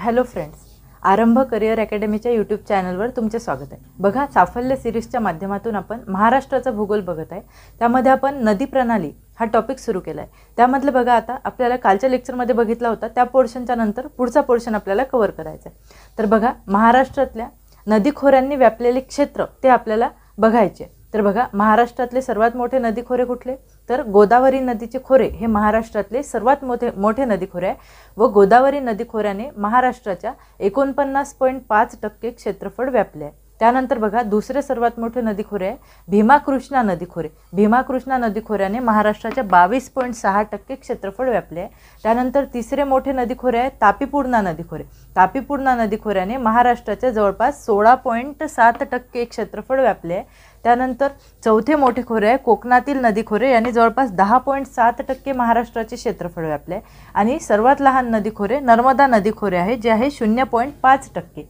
Hello friends, आरंभ career अकॅडमीच्या YouTube चॅनलवर तुमचे स्वागत आहे। बघा, साफल्य सिरीजच्या माध्यमातून आपण महाराष्ट्राचा भूगोल बघत आहे। त्यामध्ये आपण नदी प्रणाली हा टॉपिक सुरू केला आहे। त्यामधलं बघा, आता आपल्याला कालच्या लेक्चरमध्ये बघितला होता त्या पोर्शनच्या नंतर पुढचा पोर्शन आपल्याला कव्हर करायचा आहे। तर बघा, महाराष्ट्रातल्या नदीखोऱ्यांनी व्यापलेले क्षेत्र ते आपल्याला बघायचे। तर बघा, महाराष्ट्रातले सर्वात मोठे नदीखोरे कुठले? तर गोदावरी नदीचे खोरे हे महाराष्ट्रातले सर्वात मोठे नदीखोरे आहे व गोदावरी नदीखोऱ्याने महाराष्ट्राच्या 49.5% क्षेत्रफळ व्यापले आहे। त्यानंतर बघा, दुसरे सर्वात मोठे नदीखोरे आहे भीमा कृष्णा नदीखोरे। भीमा कृष्णा नदीखोऱ्याने महाराष्ट्राच्या 22.6% क्षेत्रफळ व्यापले आहे। त्यानंतर तिसरे मोठे नदीखोरे आहे तापी पूर्णा नदीखोरे। तापी पूर्णा नदीखोऱ्याने महाराष्ट्राच्या जवळपास 16.7% क्षेत्रफळ व्यापले आहे। त्यानंतर चौथे मोठे खोरे आहे कोकणातील नदीखोरे, याने जवळपास 10.7% महाराष्ट्राचे क्षेत्रफळ व्यापले आहे। आणि सर्वात लहान नदीखोरे नर्मदा नदीखोरे आहे, जे आहे 0.5%।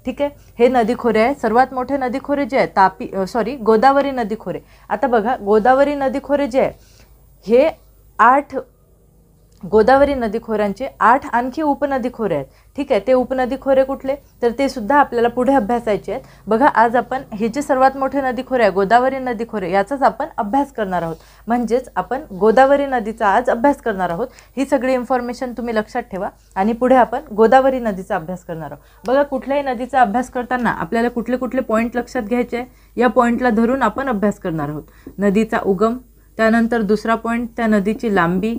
ठीक आहे, हे नदीखोरे आहे। सर्वात मोठे नदीखोरे जे आहे गोदावरी नदीखोरे। आता बघा, गोदावरी नदीखोरे जे आहे हे 8 गोदावरी नदीखोऱ्यांचे 8 आणखी उपनदीखोरे आहेत। ठीक आहे, ते उपनदीखोरे कुठले? तर ते सुद्धा आपल्याला पुढे अभ्यासायचे आहेत। बघा, आज आपण हे जे सर्वात मोठे नदीखोरे आहे गोदावरी नदीखोरे, याचाच आपण अभ्यास करणार आहोत। म्हणजेच आपण गोदावरी नदीचा आज अभ्यास करणार आहोत। ही सगळी इन्फॉर्मेशन तुम्ही लक्षात ठेवा आणि पुढे आपण गोदावरी नदीचा अभ्यास करणार आहोत। बघा, कुठल्याही नदीचा अभ्यास करताना आपल्याला कुठले कुठले पॉईंट लक्षात घ्यायचे आहे, या पॉईंटला धरून आपण अभ्यास करणार आहोत। नदीचा उगम, त्यानंतर दुसरा पॉईंट त्या नदीची लांबी,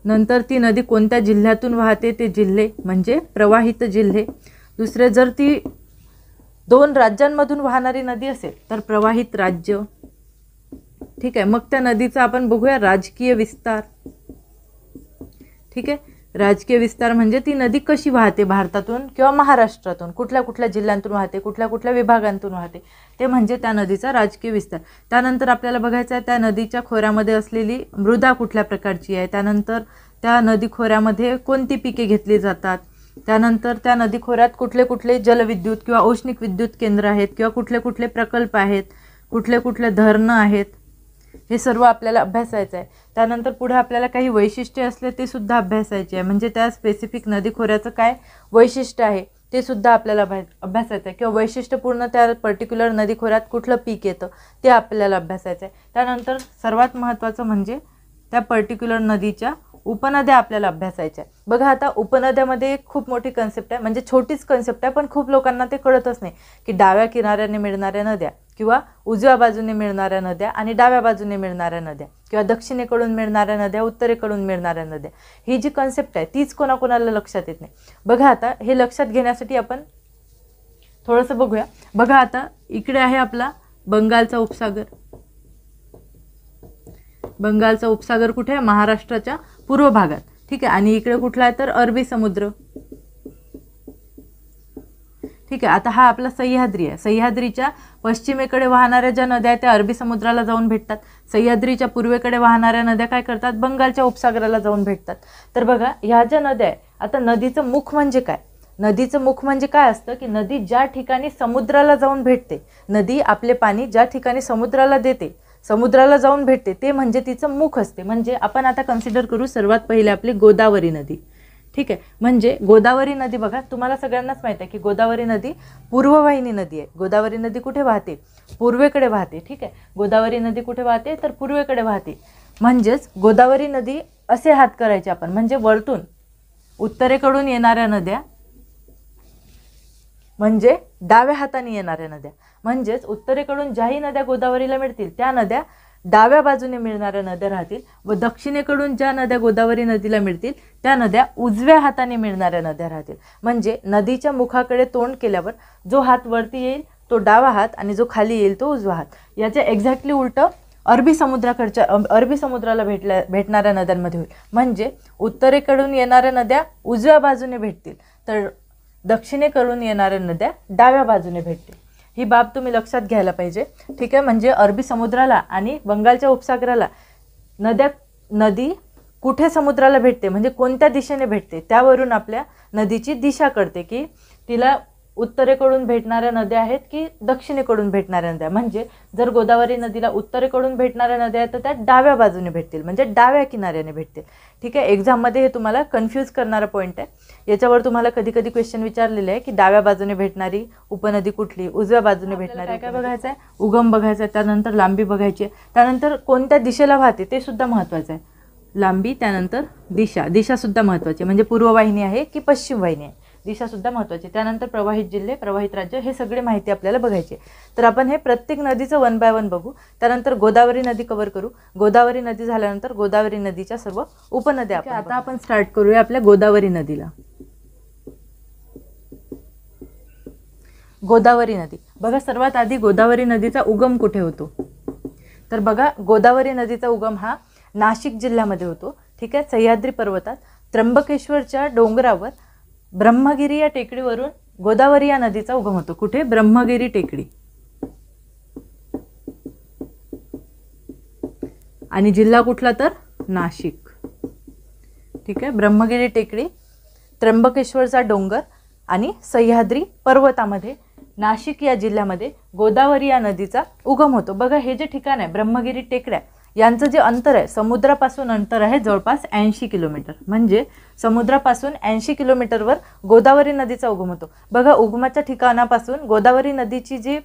नंतर ती नदी कोणत्या जिल्ह्यातून वाहते ते जिल्हे म्हणजे प्रवाहित जिल्हे। दुसरे, जर ती 2 राज्यांमधून वाहणारी नदी असेल तर प्रवाहित राज्य। ठीक आहे, मग त्या नदीचा आपण बघूया राजकीय विस्तार। ठीक आहे, राजकीय विस्तार म्हणजे ती नदी कशी वाहते, भारतातून किंवा महाराष्ट्रातून, कुठल्या कुठल्या जिल्ह्यांतून वाहते, कुठल्या कुठल्या विभागांतून वाहते, ते म्हणजे त्या नदीचा राजकीय विस्तार। त्यानंतर आपल्याला बघायचं आहे त्या नदीच्या खोऱ्यामध्ये असलेली मृदा कुठल्या प्रकारची आहे, त्यानंतर त्या नदी खोऱ्यामध्ये कोणती पिके घेतली जातात, त्यानंतर त्या नदी खोऱ्यात कुठले कुठले जलविद्युत किंवा औष्णिक विद्युत केंद्र आहेत किंवा कुठले कुठले प्रकल्प आहेत, कुठले कुठले धरणं आहेत, हे सर्व आपल्याला अभ्यासायचं आहे। त्यानंतर पुढे आपल्याला काही वैशिष्ट्ये असले ते सुद्धा अभ्यासायचे आहे, म्हणजे त्या स्पेसिफिक नदी खोऱ्याचं काय वैशिष्ट्य आहे ते सुद्धा आपल्याला अभ्यासायचं आहे, किंवा वैशिष्ट्यपूर्ण त्या पर्टिक्युलर नदी खोऱ्यात कुठलं पीक येतं ते आपल्याला अभ्यासायचं आहे। त्यानंतर सर्वात महत्त्वाचं म्हणजे त्या पर्टिक्युलर नदीच्या उपनद्या आपल्याला अभ्यासायच्या आहे। बघा, आता उपनद्यामध्ये एक खूप मोठी कन्सेप्ट आहे, म्हणजे छोटीच कन्सेप्ट आहे, पण खूप लोकांना ते कळतच नाही की डाव्या किनाऱ्याने मिळणाऱ्या नद्या किंवा उजव्या बाजूने मिळणाऱ्या नद्या आणि डाव्या बाजूने मिळणाऱ्या नद्या किंवा दक्षिणेकडून मिळणाऱ्या नद्या, उत्तरेकडून मिळणाऱ्या नद्या, ही जी कन्सेप्ट आहे तीच कोणाकोणाला लक्षात येत नाही। बघा, आता हे लक्षात घेण्यासाठी आपण थोडंसं बघूया। बघा, आता इकडे आहे आपला बंगालचा उपसागर। बंगालचा उपसागर कुठे आहे? महाराष्ट्राच्या पूर्व भागात। ठीक आहे, आणि इकडे कुठला आहे तर अरबी समुद्र। ठीक आहे, आता हा आपला सह्याद्री आहे। सह्याद्रीच्या पश्चिमेकडे वाहणाऱ्या ज्या नद्या आहेत त्या अरबी समुद्राला जाऊन भेटतात। सह्याद्रीच्या पूर्वेकडे वाहणाऱ्या नद्या काय करतात? बंगालच्या उपसागराला जाऊन भेटतात। तर बघा, ह्या ज्या नद्या आहे, आता नदीचं मुख म्हणजे काय? नदीचं मुख म्हणजे काय असतं की नदी ज्या ठिकाणी समुद्राला जाऊन भेटते, नदी आपले पाणी ज्या ठिकाणी समुद्राला देते, समुद्राला जाऊन भेटते, ते म्हणजे तिचं मुख असते। म्हणजे आपण आता कन्सिडर करू सर्वात पहिले आपली गोदावरी नदी। ठीक आहे, म्हणजे गोदावरी नदी, बघा तुम्हाला सगळ्यांनाच माहिती आहे की गोदावरी नदी पूर्ववाहिनी नदी आहे। गोदावरी नदी कुठे वाहते? पूर्वेकडे वाहते। ठीक आहे, गोदावरी नदी कुठे वाहते तर पूर्वेकडे वाहते। म्हणजेच गोदावरी नदी असे हात करायचे आपण, म्हणजे वरतून उत्तरेकडून येणाऱ्या नद्या म्हणजे डाव्या हाताने येणाऱ्या नद्या, म्हणजेच उत्तरेकडून ज्याही नद्या गोदावरीला मिळतील त्या नद्या डाव्या बाजूने मिळणाऱ्या नद्या राहतील व दक्षिणेकडून ज्या नद्या गोदावरी नदीला मिळतील त्या नद्या उजव्या हाताने मिळणाऱ्या नद्या राहतील। म्हणजे नदीच्या मुखाकडे तोंड केल्यावर जो हात वरती येईल तो डावा हात आणि जो खाली येईल तो उजवा हात। याच्या एक्झॅक्टली उलटं अरबी समुद्राला भेटणाऱ्या नद्यांमध्ये होईल। म्हणजे उत्तरेकडून येणाऱ्या नद्या उजव्या बाजूने भेटतील तर दक्षिणेकडून येणाऱ्या नद्या डाव्या बाजूने भेटतील। ही बाब तुम्ही लक्षात घ्यायला पाहिजे। ठीक आहे, म्हणजे अरबी समुद्राला आणि बंगालच्या उपसागराला नदी कुठे समुद्राला भेटते म्हणजे कोणत्या दिशेने भेटते त्यावरून आपल्या नदीची दिशा कळते की तिला उत्तरेकडून भेटणाऱ्या नद्या आहेत की दक्षिणेकडून भेटणाऱ्या नद्या, म्हणजे जर गोदावरी नदीला उत्तरेकडून भेटणाऱ्या नद्या आहेत तर त्या डाव्या बाजूने भेटतील, म्हणजे डाव्या किनाऱ्याने भेटतील. ठीक आहे, एक्झाममध्ये हे तुम्हाला कन्फ्यूज करणारा पॉईंट आहे. याच्यावर तुम्हाला कधी कधी क्वेश्चन विचारलेले आहे की डाव्या बाजूने भेटणारी उपनदी कुठली, उजव्या बाजूने भेटणारी. काय बघायचं आहे, उगम बघायचा आहे, त्यानंतर लांबी बघायची आहे, त्यानंतर कोणत्या दिशेला वाहते ते सुद्धा महत्त्वाचं आहे. लांबी, त्यानंतर दिशा सुद्धा महत्त्वाची, म्हणजे पूर्व वाहिनी आहे की पश्चिम वाहिनी आहे, दिशा सुद्धा महत्त्वाची. त्यानंतर प्रवाहित जिल्हे, प्रवाहित राज्य, हे सगळे माहिती आपल्याला बघायची. तर आपण हे प्रत्येक नदीचं 1 बाय 1 बघू. त्यानंतर गोदावरी नदी कव्हर करू. गोदावरी नदी झाल्यानंतर गोदावरी नदीच्या सर्व उपनद्या. आता आपण स्टार्ट करूया आपल्या गोदावरी नदीला. गोदावरी नदी बघा, सर्वात आधी गोदावरी नदीचा उगम कुठे होतो, तर बघा गोदावरी नदीचा उगम हा नाशिक जिल्ह्यामध्ये होतो. ठीक आहे, सह्याद्री पर्वतात त्र्यंबकेश्वरच्या डोंगरावर ब्रह्मगिरी या टेकडीवरून गोदावरी या नदीचा उगम होतो. कुठे, ब्रह्मगिरी टेकडी. आणि जिल्हा कुठला, तर नाशिक. ठीक आहे, ब्रह्मगिरी टेकडी, त्र्यंबकेश्वरचा डोंगर आणि सह्याद्री पर्वतामध्ये नाशिक या जिल्ह्यामध्ये गोदावरी या नदीचा उगम होतो. बघा हे जे ठिकाण आहे ब्रह्मगिरी टेकड्या, यांचं जे अंतर आहे समुद्रापासून अंतर आहे जवळपास 80 किलोमीटर, म्हणजे समुद्रापासून 80 किलोमीटरवर गोदावरी नदीचा उगम होतो. बघा उगमाच्या ठिकाणापासून गोदावरी नदीची जी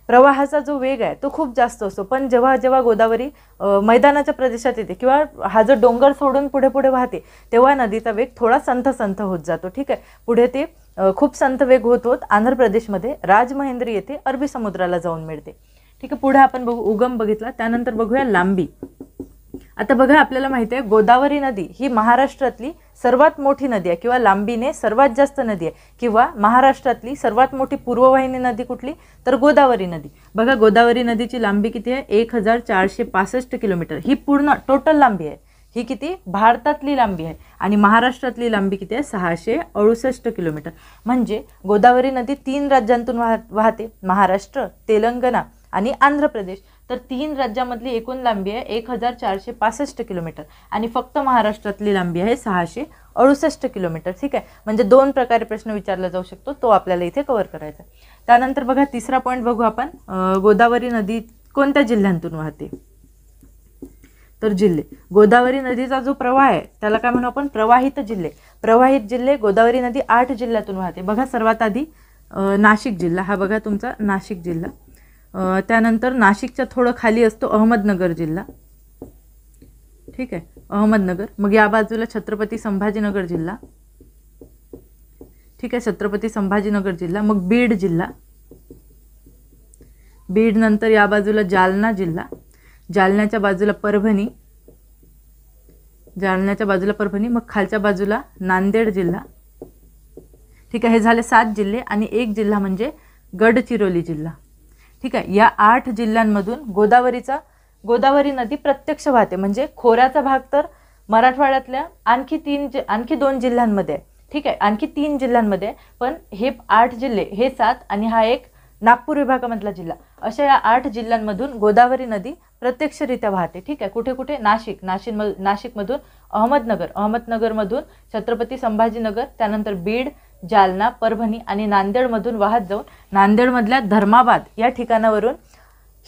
प्रवाहाचा जो वेग आहे तो खूप जास्त असतो, पण जेव्हा जेव्हा गोदावरी मैदानाच्या प्रदेशात येते किंवा हा जो डोंगर सोडून पुढे पुढे वाहते तेव्हा नदीचा वेग थोडा संथ होत जातो. ठीक आहे, पुढे ते खूप संथ वेग होत आंध्र प्रदेशमध्ये राजमहेंद्री येथे अरबी समुद्राला जाऊन मिळते. ठीक आहे, पुढे आपण बघू, उगम बघितला, त्यानंतर बघूया लांबी. आता बघा आपल्याला माहिती आहे गोदावरी नदी ही महाराष्ट्रातली सर्वात मोठी नदी आहे किंवा लांबीने सर्वात जास्त नदी आहे, किंवा महाराष्ट्रातली सर्वात मोठी पूर्ववाहिनी नदी कुठली, तर गोदावरी नदी. बघा गोदावरी नदीची लांबी किती आहे, 1465 किलोमीटर. ही पूर्ण टोटल लांबी आहे. ही किती, भारतातली लांबी आहे. आणि महाराष्ट्रातली लांबी किती आहे, 668 किलोमीटर. म्हणजे गोदावरी नदी 3 राज्यांतून वाहते, महाराष्ट्र, तेलंगणा आणि आंध्र प्रदेश. तर 3 राज्यामधली एकूण लांबी आहे 1465 किलोमीटर आणि फक्त महाराष्ट्रातली लांबी आहे 668 किलोमीटर. ठीक आहे, म्हणजे 2 प्रकारे प्रश्न विचारला जाऊ शकतो, तो आपल्याला इथे कव्हर करायचा. त्यानंतर बघा तिसरा पॉईंट बघू आपण, गोदावरी नदी कोणत्या जिल्ह्यांतून वाहते, तर जिल्हे. गोदावरी नदीचा जो प्रवाह आहे त्याला काय म्हणू आपण, प्रवाहित जिल्हे. प्रवाहित जिल्हे, गोदावरी नदी 8 जिल्ह्यातून वाहते. बघा सर्वात आधी नाशिक जिल्हा, हा बघा तुमचा नाशिक जिल्हा. त्यानंतर नाशिकच्या थोडं खाली असतो अहमदनगर जिल्हा. ठीक आहे, अहमदनगर. मग या बाजूला छत्रपती संभाजीनगर जिल्हा. ठीक आहे, छत्रपती संभाजीनगर जिल्हा. मग बीड जिल्हा. बीड नंतर या बाजूला जालना जिल्हा. जालन्याच्या बाजूला परभणी. जालन्याच्या बाजूला परभणी. मग खालच्या बाजूला नांदेड जिल्हा. ठीक आहे, हे झाले 7 जिल्हे आणि एक जिल्हा म्हणजे गडचिरोली जिल्हा. ठीक आहे, या 8 जिल्ह्यांमधून गोदावरी नदी प्रत्यक्ष वाहते. म्हणजे खोऱ्याचा भाग तर मराठवाड्यातल्या आणखी 2 जिल्ह्यांमध्ये आहे. ठीक आहे, आणखी 3 जिल्ह्यांमध्ये, पण हे 8 जिल्हे, हे 7 आणि हा एक नागपूर विभागामधला जिल्हा, अशा या 8 जिल्ह्यांमधून गोदावरी नदी प्रत्यक्षरित्या वाहते. ठीक आहे, कुठे कुठे, नाशिकमधून अहमदनगरमधून छत्रपती संभाजीनगर, त्यानंतर बीड, जालना, परभणी आणि नांदेडमधून वाहत जाऊन नांदेडमधल्या धर्माबाद या ठिकाणावरून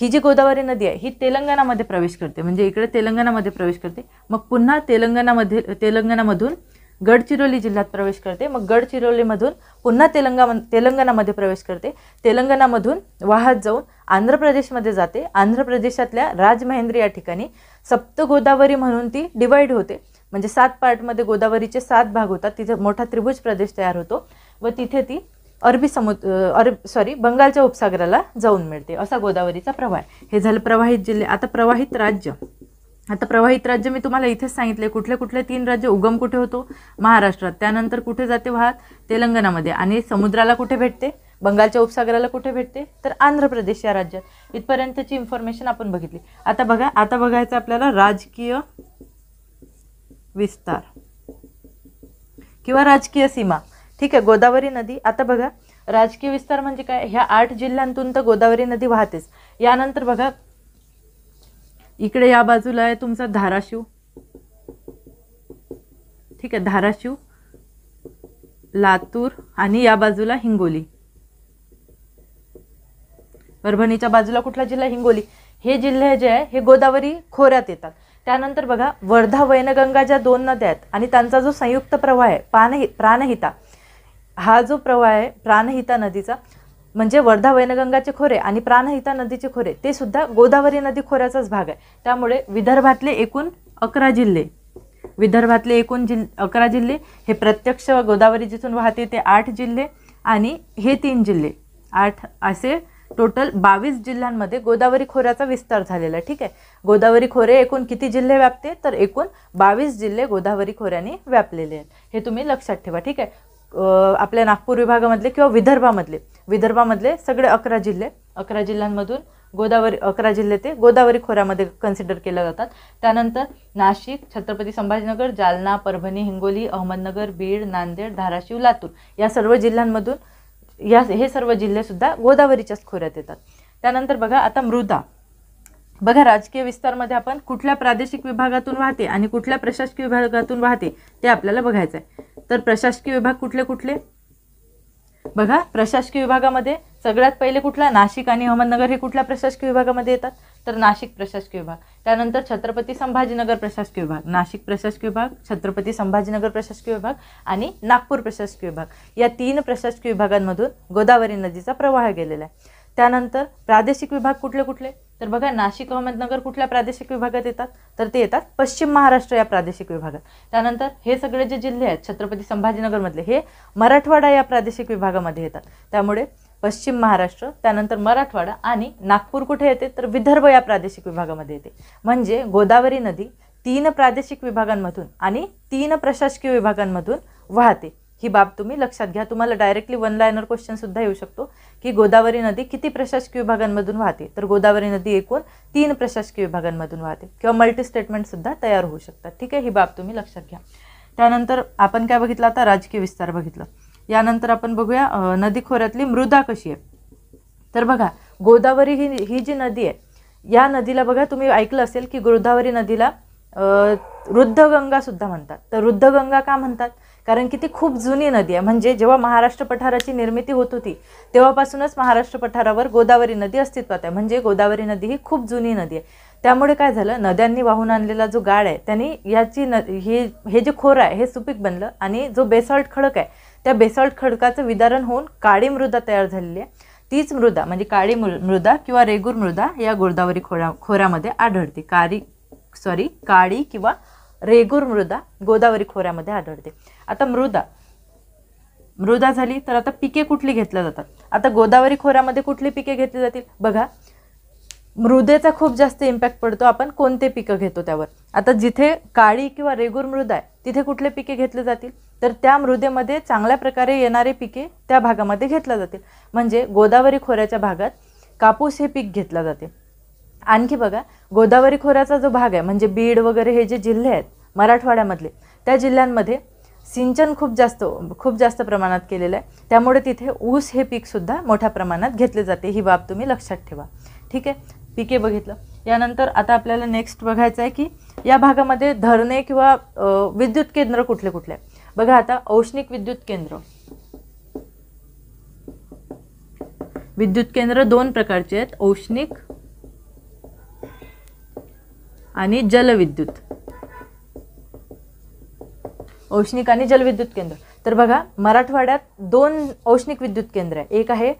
ही जी गोदावरी नदी आहे ही तेलंगणामध्ये प्रवेश करते. म्हणजे इकडे तेलंगणामध्ये प्रवेश करते, मग पुन्हा तेलंगणामधून गडचिरोली जिल्ह्यात प्रवेश करते. मग गडचिरोलीमधून पुन्हा तेलंगणामध्ये प्रवेश करते. तेलंगणामधून वाहत जाऊन आंध्र प्रदेशमध्ये जाते. आंध्र प्रदेशातल्या राजमहेंद्री या ठिकाणी सप्त गोदावरी म्हणून ती डिवाइड होते. म्हणजे 7 पार्टमध्ये गोदावरीचे 7 भाग होतात. तिथे मोठा त्रिभुज प्रदेश तयार होतो व तिथे ती बंगालच्या उपसागराला जाऊन मिळते. असा गोदावरीचा प्रवाह आहे. हे झालं प्रवाहित जिल्हे. आता प्रवाहित राज्य मी तुम्हाला इथेच सांगितले कुठले कुठले 3 राज्य. उगम कुठे होतो, महाराष्ट्रात. त्यानंतर कुठे जाते वाहत, तेलंगणामध्ये. आणि समुद्राला कुठे भेटते, बंगालच्या उपसागराला कुठे भेटते, तर आंध्र प्रदेश या राज्यात. इथपर्यंतची इन्फॉर्मेशन आपण बघितली. आता बघायचं आपल्याला राजकीय विस्तार किंवा राजकीय सीमा. ठीक आहे, गोदावरी नदी. आता बघा राजकीय विस्तार म्हणजे काय, ह्या 8 जिल्ह्यांतून तर गोदावरी नदी वाहतेच. यानंतर बघा इकडे या बाजूला आहे तुमचा धाराशिव. ठीक आहे, धाराशिव, लातूर आणि या बाजूला हिंगोली. परभणीच्या बाजूला कुठला जिल्हा? हिंगोली. हे जिल्हे जे आहे हे गोदावरी खोऱ्यात येतात. त्यानंतर बघा वर्धा वैनगंगा ज्या 2 नद्या आहेत आणि त्यांचा जो संयुक्त प्रवाह आहे प्राणहिता, हा जो प्रवाह आहे प्राणहिता नदीचा, म्हणजे वर्धा वैनगंगाचे खोरे आणि प्राणहिता नदीचे खोरे ते सुद्धा गोदावरी नदी खोऱ्याचाच भाग आहे. त्यामुळे विदर्भातले एकूण 11 जिल्हे, विदर्भातले एकूण 11 जिल्हे, हे प्रत्यक्ष गोदावरी जिथून वाहते ते 8 जिल्हे आणि हे 3 जिल्हे, 8 असे टोटल 22 जिल्ह्यांमध्ये गोदावरी खोऱ्याचा विस्तार झालेला आहे. ठीक आहे. गोदावरी खोरे एकूण किती जिल्हे व्यापते? तर एकूण 22 जिल्हे गोदावरी खोऱ्याने व्यापलेले आहेत. हे तुम्ही लक्षात ठेवा. ठीक आहे. आपल्या नागपूर विभागामधले किंवा विदर्भामधले सगळे 11 जिल्हे, 11 जिल्ह्यांमधून गोदावरी 11 जिल्हे ते गोदावरी खोऱ्यामध्ये कन्सिडर केले जातात. त्यानंतर नाशिक, छत्रपती संभाजीनगर, जालना, परभणी, हिंगोली, अहमदनगर, बीड, नांदेड, धाराशिव, लातूर या सर्व जिल्ह्यांमधून हे सर्व जिल्हे सुद्धा गोदावरीच्याच खोऱ्यात येतात. त्यानंतर बघा आता मृदा. बघा राजकीय विस्तारमध्ये आपण कुठल्या प्रादेशिक विभागातून वाहते आणि कुठल्या प्रशासकीय विभागातून वाहते ते आपल्याला बघायचं आहे. तर प्रशासकीय विभाग कुठले कुठले? बघा प्रशासकीय विभागामध्ये सगळ्यात पहिले कुठला? नाशिक आणि अहमदनगर हे कुठल्या प्रशासकीय विभागामध्ये येतात? तर नाशिक प्रशासकीय विभाग. त्यानंतर छत्रपती संभाजीनगर प्रशासकीय विभाग, नाशिक प्रशासकीय विभाग, छत्रपती संभाजीनगर प्रशासकीय विभाग आणि नागपूर प्रशासकीय विभाग या 3 प्रशासकीय विभागांमधून गोदावरी नदीचा प्रवाह गेलेला आहे. त्यानंतर प्रादेशिक विभाग कुठले कुठले? तर बघा नाशिक, अहमदनगर कुठल्या प्रादेशिक विभागात येतात? तर ते येतात पश्चिम महाराष्ट्र या प्रादेशिक विभागात. त्यानंतर हे सगळे जे जिल्हे आहेत छत्रपती संभाजीनगरमधले हे मराठवाडा या प्रादेशिक विभागामध्ये येतात. त्यामुळे पश्चिम महाराष्ट्र, त्यानंतर मराठवाडा आणि नागपूर कुठे येते? तर विदर्भ या प्रादेशिक विभागामध्ये येते. म्हणजे गोदावरी नदी 3 प्रादेशिक विभागांमधून आणि 3 प्रशासकीय विभागांमधून वाहते. ही बाब तुम्ही लक्षात घ्या. तुम्हाला डायरेक्टली 1 लाइनर क्वेश्चन सुद्धा येऊ शकतो की गोदावरी नदी किती प्रशासकीय विभागांमधून वाहते? तर गोदावरी नदी एकूण 3 प्रशासकीय विभागांमधून वाहते किंवा मल्टी स्टेटमेंट सुद्धा तयार होऊ शकतात. ठीक आहे. ही बाब तुम्ही लक्षात घ्या. त्यानंतर आपण काय बघितलं? आता राजकीय विस्तार बघितलं. यानंतर आपण बघूया नदी खोऱ्यातली मृदा कशी आहे. तर बघा गोदावरी ही जी नदी आहे या नदीला बघा तुम्ही ऐकलं असेल की गोदावरी नदीला रुद्धगंगा सुद्धा म्हणतात. तर रुद्धगंगा का म्हणतात? कारण की ती खूप जुनी नदी आहे. म्हणजे जेव्हा महाराष्ट्र पठाराची निर्मिती होत होती तेव्हापासूनच महाराष्ट्र पठारावर गोदावरी नदी अस्तित्वात आहे. म्हणजे गोदावरी नदी ही खूप जुनी नदी आहे. त्यामुळे काय झालं, नद्यांनी वाहून आणलेला जो गाळ आहे त्यांनी याची हे जे खोरं आहे हे सुपीक बनलं आणि जो बेसॉल्ट खडक आहे त्या बेसॉल्ट खडकाचं विदारण होऊन काळी मृदा तयार झालेली आहे. तीच मृदा म्हणजे काळी मृदा किंवा रेगूर मृदा या गोदावरी खोऱ्यामध्ये आढळते. काळी किंवा रेगूर मृदा गोदावरी खोऱ्यामध्ये आढळते. आता मृदा झाली तर आता पिके कुठली घेतल्या जातात? आता गोदावरी खोऱ्यामध्ये कुठली पिके घेतली जातील? बघा मृदेचा खूप जास्त इम्पॅक्ट पडतो आपण कोणते पिकं घेतो त्यावर. आता जिथे काळी किंवा रेगूर मृदा आहे तिथे कुठले पिके घेतले जातील? तर त्या मृदेमध्ये चांगल्या प्रकारे येणारे पिके त्या भागामध्ये घेतल्या जातील. म्हणजे गोदावरी खोऱ्याच्या भागात कापूस हे पीक घेतलं जाते. आणखी बघा गोदावरी खोऱ्याचा जो भाग आहे म्हणजे बीड वगैरे हे जे जिल्हे आहेत मराठवाड्यामधले त्या जिल्ह्यांमध्ये सिंचन खूप जास्त प्रमाणात केलेलं आहे. त्यामुळे तिथे ऊस हे पीक सुद्धा मोठ्या प्रमाणात घेतले जाते. ही बाब तुम्ही लक्षात ठेवा. ठीक आहे. पिके बघितलं. यानंतर आता आपल्याला नेक्स्ट बघायचं आहे की या भागामध्ये धरणे किंवा विद्युत केंद्र कुठले कुठले आहे. बघा आता औष्णिक विद्युत केंद्र 2 प्रकारचे आहेत, औष्णिक आणि जलविद्युत. औष्णिक आणि जलविद्युत केंद्र. तर बघा मराठवाड्यात 2 औष्णिक विद्युत केंद्र आहे. एक आहे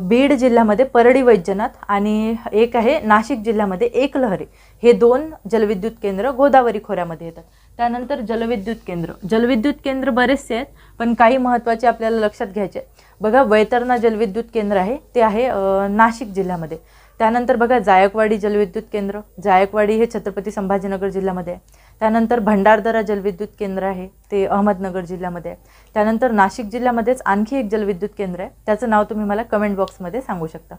बीड जिल्ह्यामध्ये परडी वैजनाथ आणि एक आहे नाशिक जिल्ह्यामध्ये एकलहरी. हे 2 जलविद्युत केंद्र गोदावरी खोऱ्यामध्ये येतात. त्यानंतर जलविद्युत केंद्र बरेचसे आहेत पण काही महत्त्वाचे आपल्याला लक्षात घ्यायचे. बघा वैतरणा जलविद्युत केंद्र आहे ते आहे नाशिक जिल्ह्यामध्ये. त्यानंतर बघा जायकवाडी जलविद्युत केंद्र, जायकवाडी हे छत्रपती संभाजीनगर जिल्ह्यामध्ये आहे. त्यानंतर भंडारदरा जलविद्युत केंद्र आहे ते अहमदनगर जिल्ह्यामध्ये आहे. त्यानंतर नाशिक जिल्ह्यामध्येच आणखी एक जलविद्युत केंद्र आहे त्याचं नाव तुम्ही मला कमेंट बॉक्समध्ये सांगू शकता.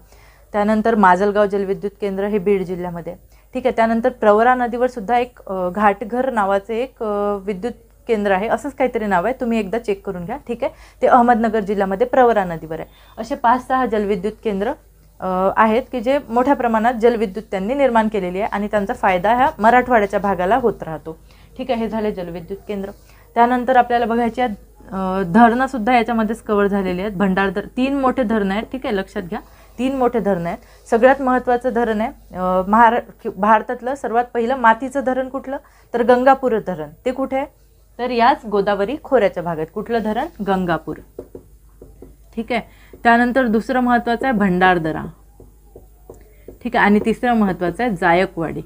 त्यानंतर माजलगाव जलविद्युत केंद्र हे बीड जिल्ह्यामध्ये. ठीक आहे. त्यानंतर प्रवरा नदीवर सुद्धा एक घाटघर नावाचे एक विद्युत केंद्र आहे, असंच काहीतरी नाव आहे, तुम्ही एकदा चेक करून घ्या. ठीक आहे. ते अहमदनगर जिल्ह्यामध्ये प्रवरा नदीवर आहे. असे 5-6 जलविद्युत केंद्र आहेत की जे मोठ्या प्रमाणात जलविद्युत त्यांनी निर्माण केलेली आहे आणि त्यांचा फायदा ह्या मराठवाड्याच्या भागाला होत राहतो. ठीक आहे. हे झाले जलविद्युत केंद्र. त्यानंतर आपल्याला बघायचे आहेत धरणं सुद्धा याच्यामध्येच कव्हर झालेली आहेत. 3 मोठे धरणं आहेत. ठीक आहे. लक्षात घ्या 3 मोठे धरणं आहेत. सगळ्यात महत्त्वाचं धरण आहे भारतातलं सर्वात पहिलं मातीचं धरण कुठलं, तर गंगापूर धरण. ते कुठे आहे, तर याच गोदावरी खोऱ्याच्या भागात. कुठलं धरण, गंगापूर. ठीक आहे. त्यानंतर दुसरं महत्त्वाचं आहे भंडारदरा. ठीक आहे. आणि तिसरं महत्त्वाचं आहे जायकवाडी.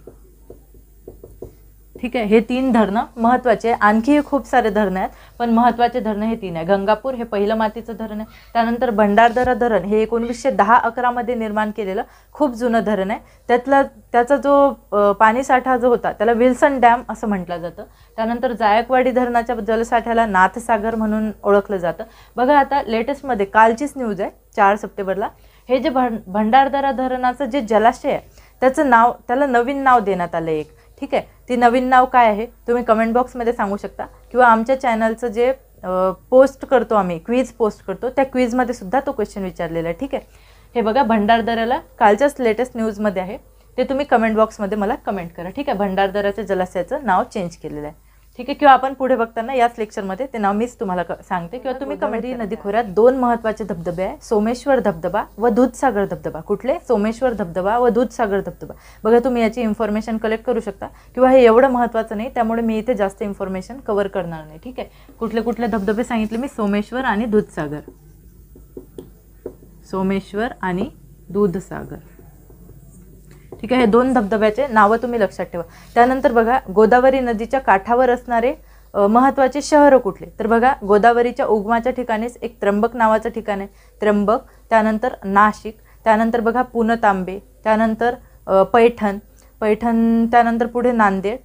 ठीक आहे. हे 3 धरणं महत्त्वाचे. आणखी खूप सारे धरणं आहेत, पण महत्त्वाचे धरणं हे 3 आहे. गंगापूर हे पहिलं मातीचं धरण आहे. त्यानंतर भंडारदरा धरण हे 1910-11 मध्ये निर्माण केलेलं खूप जुनं धरण आहे. त्याचा जो पाणीसाठा जो होता त्याला विल्सन डॅम असं म्हटलं जातं. त्यानंतर जायकवाडी धरणाच्या जलसाठ्याला नाथसागर म्हणून ओळखलं जातं. बघा आता लेटेस्टमध्ये कालचीच न्यूज आहे 4 सप्टेंबरला, हे जे भंडारदरा धरणाचं जे जलाशय आहे त्याला नवीन नाव देण्यात आलं एक. ठीक आहे. ती नवीन नाव काय आहे तुम्ही कमेंट बॉक्समध्ये सांगू शकता, किंवा आमच्या चॅनलचं जे पोस्ट करतो आम्ही, क्विज पोस्ट करतो, त्या क्विजमध्ये सुद्धा तो क्वेश्चन विचारलेला आहे. ठीक आहे. हे बघा भंडारदऱ्याला कालच्याच लेटेस्ट न्यूजमध्ये आहे, ते तुम्ही कमेंट बॉक्समध्ये मला कमेंट करा. ठीक आहे. भंडारदऱ्याच्या जलाशयाचं नाव चेंज केलेलं आहे. ठीक आहे. किंवा आपण पुढे बघताना याच लेक्चरमध्ये ते नाव मीच तुम्हाला सांगते, किंवा तुम्ही कमेंट. नदी खोऱ्यात 2 महत्त्वाचे धबधबे आहे, सोमेश्वर धबधबा व दूधसागर धबधबा. कुठले, सोमेश्वर धबधबा व दूधसागर धबधबा. बघा तुम्ही याची इन्फॉर्मेशन कलेक्ट करू शकता, किंवा हे एवढं महत्त्वाचं नाही त्यामुळे मी इथे जास्त इन्फॉर्मेशन कव्हर करणार नाही. ठीक आहे. कुठले कुठले धबधबे सांगितले मी, सोमेश्वर आणि दूधसागर. सोमेश्वर आणि दूधसागर. ठीक आहे. हे 2 धबधब्याचे नावं तुम्ही लक्षात ठेवा. त्यानंतर बघा गोदावरी नदीच्या काठावर असणारे महत्त्वाचे शहरं कुठले, तर बघा गोदावरीच्या उगमाच्या ठिकाणीच एक त्र्यंबक नावाचं ठिकाण आहे, त्र्यंबक. त्यानंतर नाशिक. त्यानंतर बघा पुणतांबे. त्यानंतर पैठण. त्यानंतर पुढे नांदेड,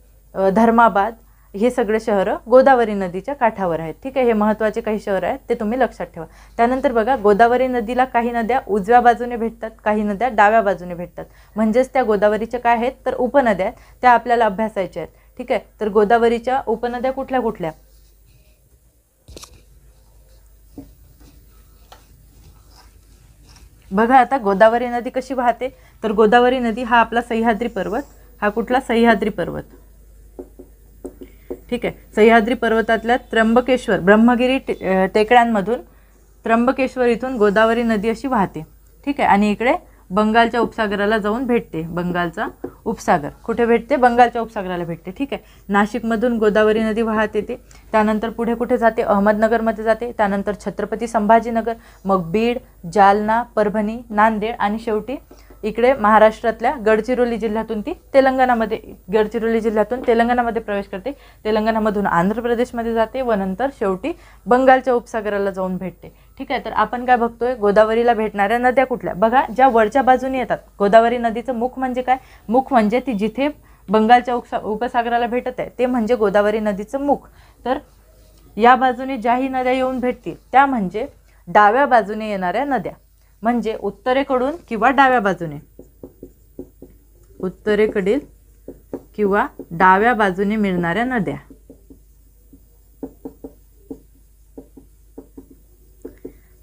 धर्माबाद. हे सगळे शहरं गोदावरी नदीच्या काठावर आहेत. ठीक आहे. हे महत्त्वाचे काही शहरं आहेत, ते तुम्ही लक्षात ठेवा. त्यानंतर बघा गोदावरी नदीला काही नद्या उजव्या बाजूने भेटतात, काही नद्या डाव्या बाजूने भेटतात. म्हणजेच त्या गोदावरीच्या काय आहेत, तर उपनद्या आहेत, त्या आपल्याला अभ्यासायच्या आहेत. ठीक आहे. तर गोदावरीच्या उपनद्या कुठल्या कुठल्या, बघा आता गोदावरी नदी कशी वाहते, तर गोदावरी नदी हा आपला सह्याद्री पर्वत. हा कुठला, सह्याद्री पर्वत. ठीक आहे. सह्याद्री पर्वतातल्या त्र्यंबकेश्वर ब्रह्मगिरी टेकड्यांमधून त्र्यंबकेश्वर इथून गोदावरी नदी अशी वाहते. ठीक आहे. आणि इकडे बंगालच्या उपसागराला जाऊन भेटते. बंगालचा उपसागर कुठे भेटते, बंगालच्या उपसागराला भेटते. ठीक आहे. नाशिकमधून गोदावरी नदी वाहत येते. त्यानंतर पुढे कुठे जाते, अहमदनगरमध्ये जाते. त्यानंतर छत्रपती संभाजीनगर, मग बीड, जालना, परभणी, नांदेड, आणि शेवटी इकडे महाराष्ट्रातल्या गडचिरोली जिल्ह्यातून ती गडचिरोली जिल्ह्यातून तेलंगणामध्ये प्रवेश करते. तेलंगणामधून आंध्र प्रदेशमध्ये जाते व नंतर शेवटी बंगालच्या उपसागराला जाऊन भेटते. ठीक आहे. तर आपण काय बघतोय, गोदावरीला भेटणाऱ्या नद्या कुठल्या, बघा ज्या वरच्या बाजूने येतात. गोदावरी नदीचं मुख म्हणजे काय, मुख म्हणजे ती जिथे बंगालच्या उपसागराला भेटत आहे ते म्हणजे गोदावरी नदीचं मुख. तर या बाजूने ज्याही नद्या येऊन भेटतील त्या म्हणजे डाव्या बाजूने येणाऱ्या नद्या, म्हणजे उत्तरेकडून किंवा डाव्या बाजूने, उत्तरेकडील किंवा डाव्या बाजूने मिळणाऱ्या नद्या.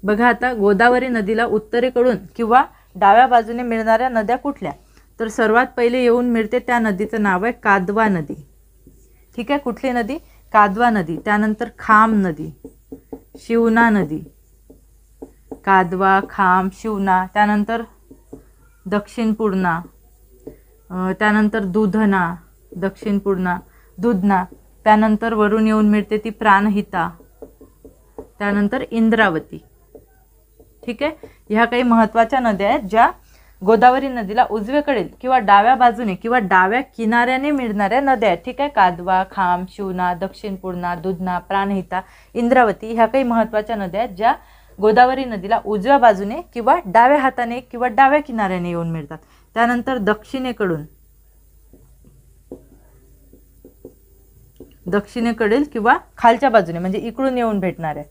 बघा आता गोदावरी नदीला उत्तरेकडून किंवा डाव्या बाजूने मिळणाऱ्या नद्या कुठल्या, तर सर्वात पहिले येऊन मिळते त्या नदीचं नाव आहे कादवा नदी. ठीक आहे. कुठली नदी, कादवा नदी. त्यानंतर खाम नदी, शिवना नदी, कादवा, खाम, शिवना. त्यानंतर दक्षिण पूर्णा, त्यानंतर दुधना, दक्षिण पूर्णा, दुधना. त्यानंतर वरून येऊन मिळते ती प्राणहिता. त्यानंतर इंद्रावती. ठीक आहे. ह्या काही महत्त्वाच्या नद्या आहेत ज्या गोदावरी नदीला उजवीकडील किंवा डाव्या बाजूने किंवा डाव्या किनाऱ्याने मिळणाऱ्या नद्या आहेत. ठीक आहे. कादवा, खाम, शिवना, दक्षिण पूर्णा, दुधना, प्राणहिता, इंद्रावती ह्या काही महत्त्वाच्या नद्या आहेत ज्या गोदावरी नदीला उजव्या बाजूने किंवा डाव्या हाताने किंवा डाव्या किनाऱ्याने येऊन मिळतात. त्यानंतर दक्षिणेकडील किंवा खालच्या बाजूने म्हणजे इकडून येऊन भेटणाऱ्या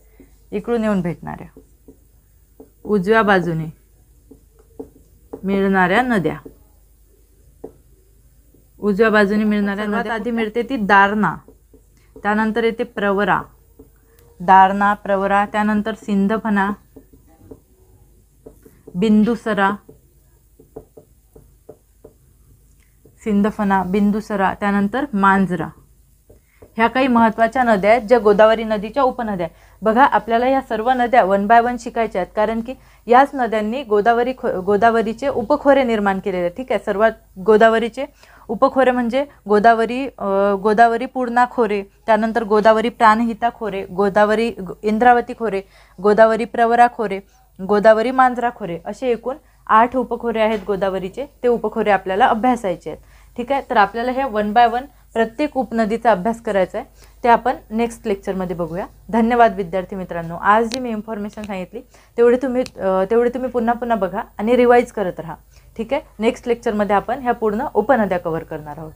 उजव्या बाजूने मिळणाऱ्या नद्या. उजव्या बाजूने मिळणाऱ्या नद्या आधी मिळते ती दारणा, त्यानंतर येते प्रवरा, दारणा, प्रवरा. त्यानंतर सिंधफणा, बिंदुसरा, त्यानंतर मांजरा. ह्या काही महत्त्वाच्या नद्या आहेत ज्या गोदावरी नदीच्या उपनद्या आहेत. बघा आपल्याला या सर्व नद्या 1 बाय 1 शिकायच्या आहेत, कारण की याच नद्यांनी गोदावरीचे उपखोरे निर्माण केलेले आहेत. ठीक आहे, सर्वात गोदावरीचे उपखोरे म्हणजे गोदावरी पूर्णा खोरे, त्यानंतर गोदावरी प्राणहिता खोरे, गोदावरी इंद्रावती खोरे, गोदावरी प्रवरा खोरे, गोदावरी मांजरा खोरे, असे एकूण 8 उपखोरे आहेत गोदावरीचे. ते उपखोरे आपल्याला अभ्यासायचे आहेत. ठीक आहे, तर आपल्याला हे 1 बाय 1 प्रत्येक उपनदीचा अभ्यास करायचा आहे. ते आपण नेक्स्ट लेक्चरमध्ये बघूया. धन्यवाद विद्यार्थी मित्रांनो. आज जी मी इन्फॉर्मेशन सांगितली तेवढे तुम्ही पुन्हा बघा आणि रिवाईज करत राहा. ठीक आहे, नेक्स्ट लेक्चरमध्ये आपण ह्या पूर्ण उपनद्या कव्हर करणार आहोत.